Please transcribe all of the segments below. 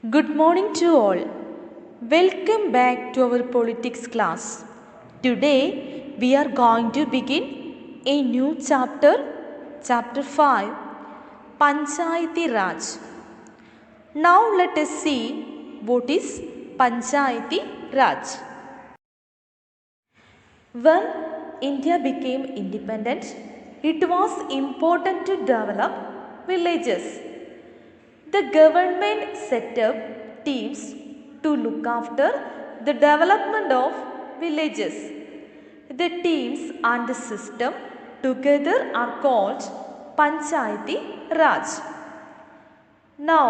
Good morning to all. Welcome back to our politics class. Today we are going to begin a new chapter, chapter 5, Panchayati Raj. Now let us see what is Panchayati Raj. When India became independent, it was important to develop villages. The government set up teams to look after the development of villages. The teams and the system together are called Panchayati Raj. Now,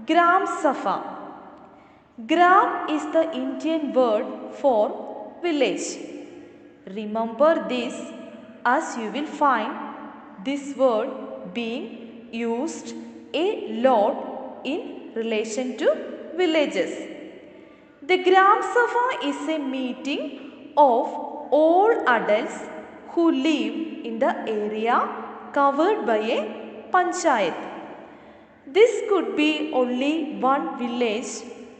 Gram Safa. Gram is the Indian word for village. Remember this as you will find this word being used a lot in relation to villages. The Gram Sabha is a meeting of all adults who live in the area covered by a panchayat. This could be only one village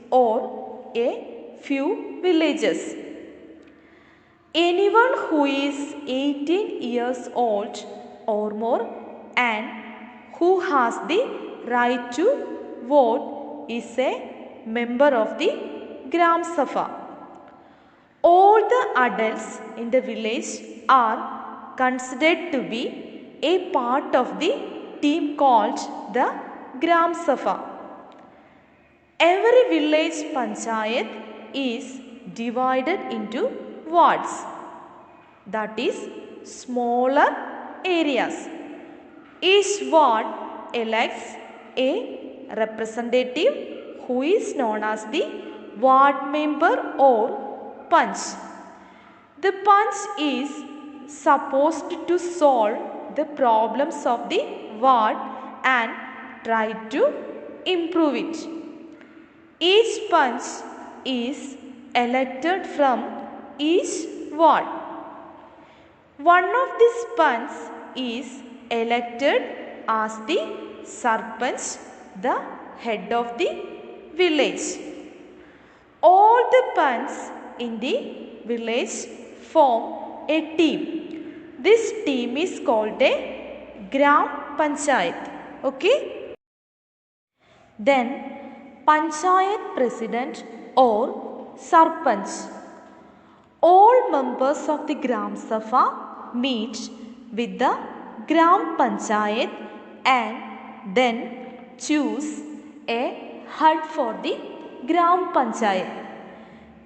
or a few villages. Anyone who is 18 years old or more and who has the right to vote is a member of the Gram Sabha. All the adults in the village are considered to be a part of the team called the Gram Sabha. Every village panchayat is divided into wards, that is smaller areas. Each ward elects a representative who is known as the ward member or punch. The punch is supposed to solve the problems of the ward and try to improve it. Each punch is elected from each ward. One of these punch is elected as the sarpanch, the head of the village. All the punch in the village form a team. This team is called a Gram Panchayat. Okay? Then Panchayat President or Sarpanch. All members of the Gram Sabha meet with the Gram Panchayat and then choose a head for the Gram Panchayat.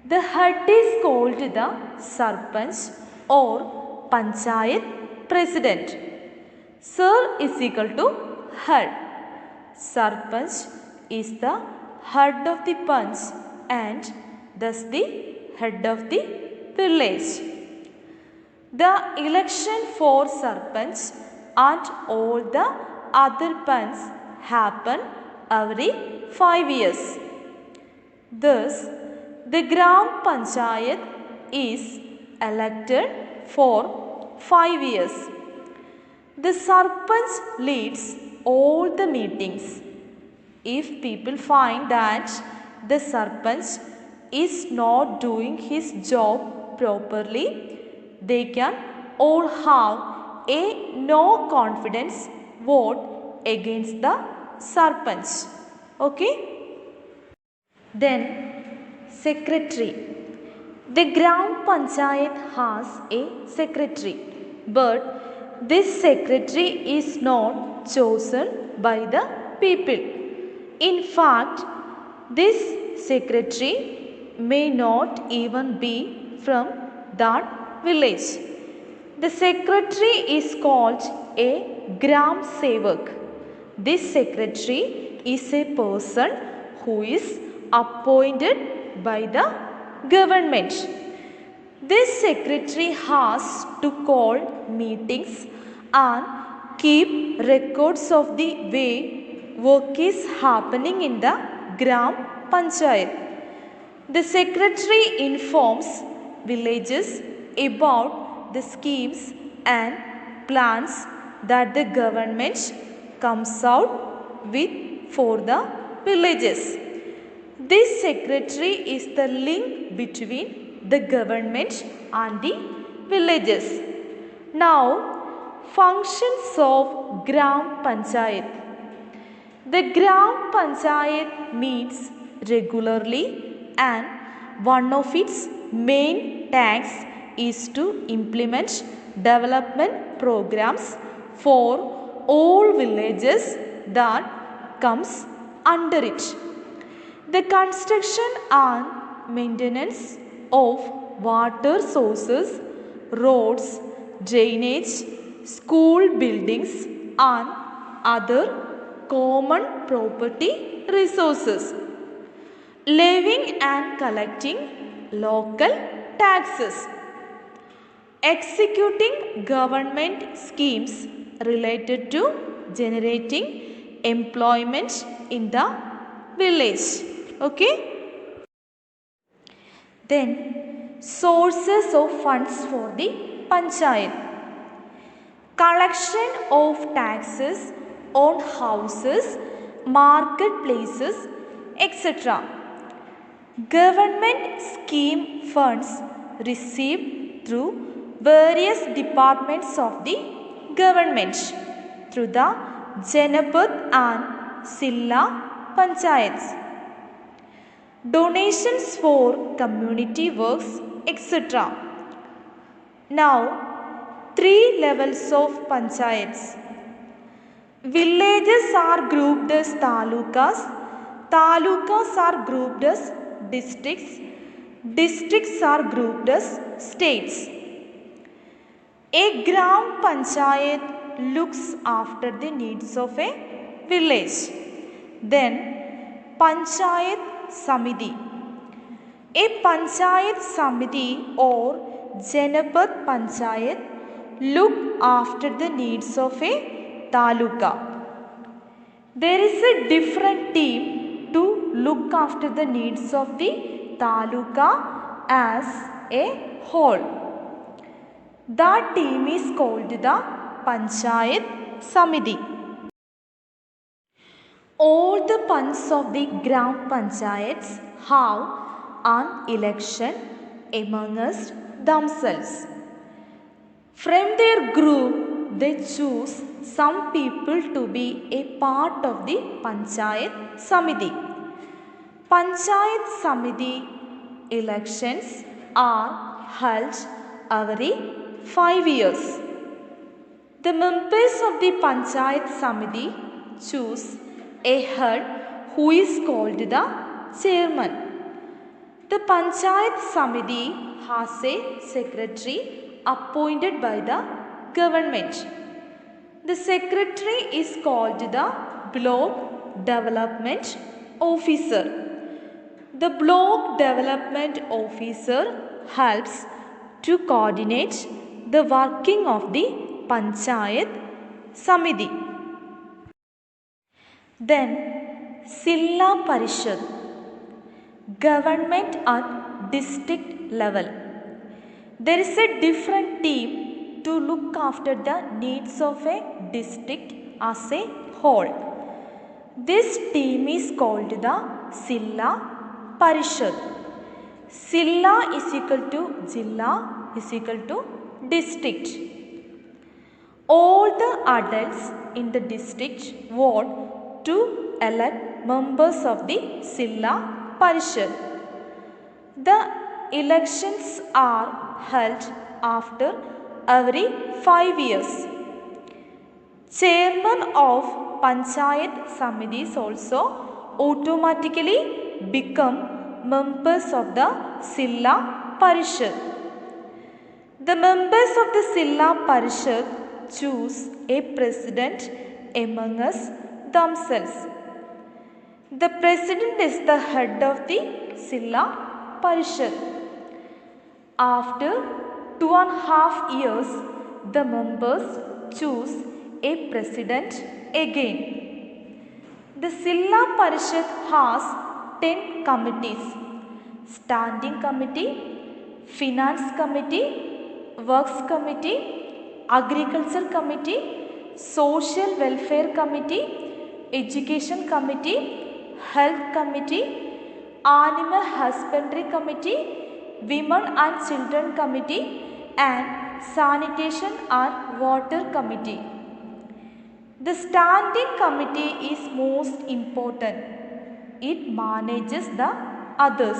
The head is called the Sarpanch or Panchayat President. Sir is equal to head. Sarpanch is the head of the punch and thus the head of the village. The election for Sarpanch and all the other punch happen every 5 years. Thus, the Gram Panchayat is elected for 5 years. The Sarpanch leads all the meetings. If people find that the Sarpanch is not doing his job properly, they can all have a no confidence vote against the Sarpanch. Okay? Then Secretary. The Gram Panchayat has a secretary, but this secretary is not chosen by the people. In fact, this secretary may not even be from that village. The secretary is called a Gram Sevak. This secretary is a person who is appointed by the government. This secretary has to call meetings and keep records of the way work is happening in the Gram Panchayat. The secretary informs villages about the schemes and plans that the government comes out with for the villages. This secretary is the link between the government and the villages. Now, functions of Gram Panchayat. The Gram Panchayat meets regularly and one of its main tasks is to implement development programs for all villages that comes under it. The construction and maintenance of water sources, roads, drainage, school buildings and other common property resources. Levying and collecting local taxes. Executing government schemes related to generating employment in the village. Okay. Then sources of funds for the panchayat. Collection of taxes on houses, marketplaces, etc. Government scheme funds received through various departments of the government through the Janapad and Silla Panchayats. Donations for community works, etc. Now, 3 levels of panchayats. Villages are grouped as talukas. Talukas are grouped as districts. Districts are grouped as states. A Gram Panchayat looks after the needs of a village. Then Panchayat Samiti. A Panchayat Samiti or Janapad Panchayat look after the needs of a taluka. There is a different team to look after the needs of the taluka as a whole. That team is called the Panchayat Samiti. All the panchs of the Gram Panchayats have an election amongst themselves. From their group, they choose some people to be a part of the Panchayat Samiti. Panchayat Samiti elections are held every 5 years. The members of the Panchayat Samiti choose a head who is called the chairman. The Panchayat Samiti has a secretary appointed by the government. The secretary is called the block development officer. The block development officer helps to coordinate the working of the Panchayat Samiti. Then Silla Parishad, government at district level. There is a different team to look after the needs of a district as a whole. This team is called the Silla Parishad. Silla is equal to Jilla is equal to district. All the adults in the district vote to elect members of the Silla Parishad. The elections are held after every 5 years. Chairman of Panchayat Samitis also automatically become members of the Silla Parishad. The members of the Silla Parishad choose a president among us themselves. The president is the head of the Silla Parishad. After 2.5 years, the members choose a president again. The Silla Parishad has 10 committees: Standing Committee, Finance Committee, Works Committee, Agriculture Committee, Social Welfare Committee, Education Committee, Health Committee, Animal Husbandry Committee, Women and Children Committee, and Sanitation and Water Committee. The Standing Committee is most important. It manages the others.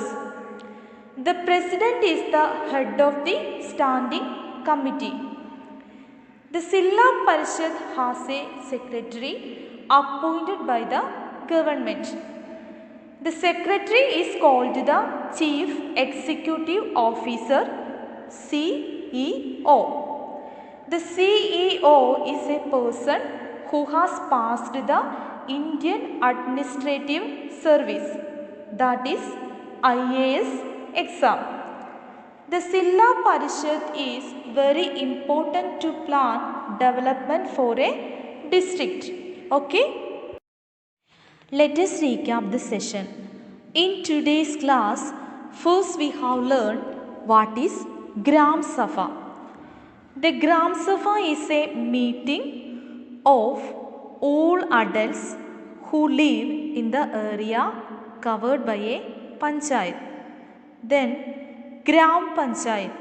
The President is the head of the Standing Committee. The Silla Parishad has a secretary appointed by the government. The secretary is called the Chief Executive Officer, CEO. The CEO is a person who has passed the Indian Administrative Service, that is IAS exam. The Silla Parishad is very important to plan development for a district. Okay? Let us recap the session. In today's class, first we have learned what is Gram Sabha. The Gram Sabha is a meeting of all adults who live in the area covered by a panchayat. Then Gram Panchayat.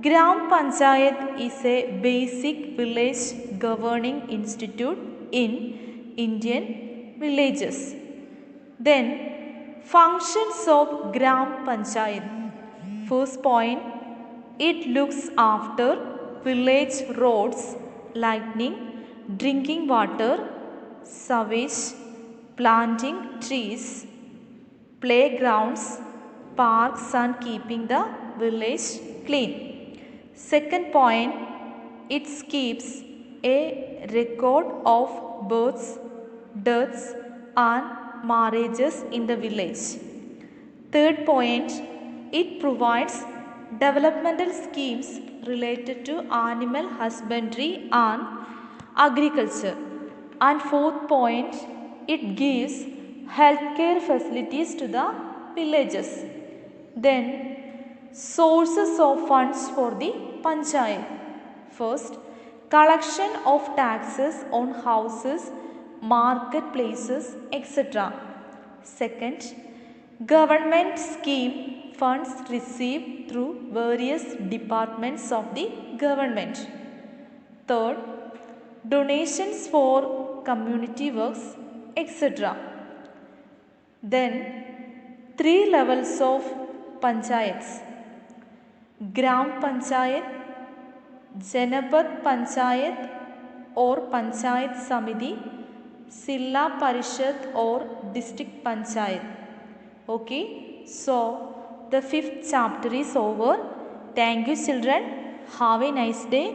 Gram Panchayat is a basic village governing institute in Indian villages. Then functions of Gram Panchayat. First point, it looks after village roads, lighting, drinking water, sewage, planting trees, playgrounds, parks, and keeping the village clean. Second point, it keeps a record of births, deaths, and marriages in the village. Third point, it provides developmental schemes related to animal husbandry and agriculture. And fourth point, it gives healthcare facilities to the villages. Then sources of funds for the panchayat. First, collection of taxes on houses, marketplaces, etc. Second, government scheme funds received through various departments of the government. Third, donations for community works, etc. Then 3 levels of panchayats: Gram Panchayat, Janapad Panchayat or Panchayat Samiti, Silla Parishad or District Panchayat. Okay, so the 5th chapter is over. Thank you children. Have a nice day.